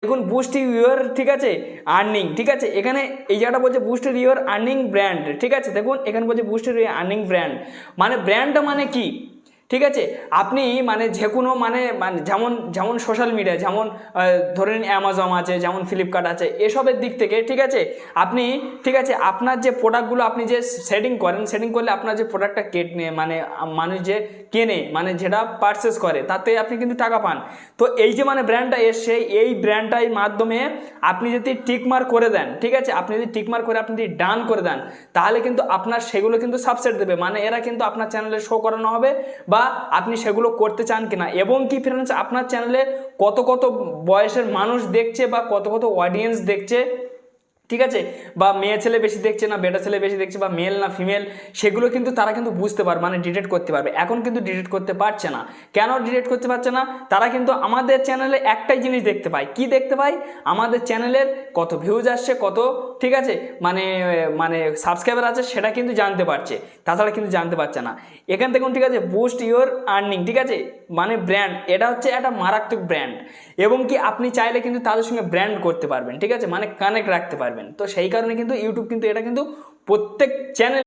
দেখুন boost your, ঠিক আছে, আর্নিং, ঠিক আছে, এখানে এই জায়গাটা বলছে বুস্ট ইউর আর্নিং ব্র্যান্ড, ঠিক আছে, দেখুন এখানে বলছে বুস্ট ইউর আর্নিং ব্র্যান্ড, মানে ব্র্যান্ডটা মানে কি, ঠিক আছে, আপনি মানে যে কোনো মানে যেমন যেমন সোশ্যাল মিডিয়া, যেমন ধরে নিন অ্যামাজন আছে, যেমন ফ্লিপকার্ট আছে, এসবের দিক থেকে, ঠিক আছে, আপনি, ঠিক আছে, আপনার যে প্রোডাক্টগুলো আপনি যে সেটিং করেন, সেটিং করলে আপনার যে প্রোডাক্টটা মানে মানুষ যে কেনে, মানে যেটা পারচেস করে, তাতে আপনি কিন্তু টাকা পান। তো এই যে মানে ব্র্যান্ডটা এসছে, এই ব্র্যান্ডটার মাধ্যমে আপনি যদি টিকমার্ক করে দেন, ঠিক আছে, আপনি যদি টিকমার্ক করে আপনি যদি ডান করে দেন, তাহলে কিন্তু আপনার সেগুলো কিন্তু সাবসেট দেবে, মানে এরা কিন্তু আপনার চ্যানেলে শো করানো হবে বা আপনি সেগুলো করতে চান কিনা, এবং কি ফ্রেন্ডস আপনার চ্যানেলে কত কত বয়সের মানুষ দেখছে বা কত কত অডিয়েন্স দেখছে, ঠিক আছে, বা মেয়ে ছেলে বেশি দেখছে না বেটা ছেলে বেশি দেখছে, বা মেল না ফিমেল, সেগুলো কিন্তু তারা কিন্তু বুঝতে পারবে, মানে ডিটেক্ট করতে পারবে। এখন কিন্তু ডিটেক্ট করতে পারছে না, কেন ডিটেক্ট করতে পারছে না? তারা কিন্তু আমাদের চ্যানেলে একটাই জিনিস দেখতে পায়, কি দেখতে পায়? আমাদের চ্যানেলের কত ভিউজ আসছে, কত, ঠিক আছে, মানে মানে সাবস্ক্রাইবার আছে, সেটা কিন্তু জানতে পারছে, তাছাড়া কিন্তু জানতে পারছে না। এখান থেকে, ঠিক আছে, বুস্ট ইউর আর্নিং, ঠিক আছে, মানে ব্র্যান্ড, এটা হচ্ছে একটা মারাত্মক ব্র্যান্ড, এবং কি আপনি চাইলে কিন্তু তাদের সঙ্গে ব্র্যান্ড করতে পারবেন, ঠিক আছে, মানে কানেক্ট রাখতে পারবেন। তো সেই কারণে কিন্তু ইউটিউব কিন্তু এটা কিন্তু প্রত্যেক চ্যানেল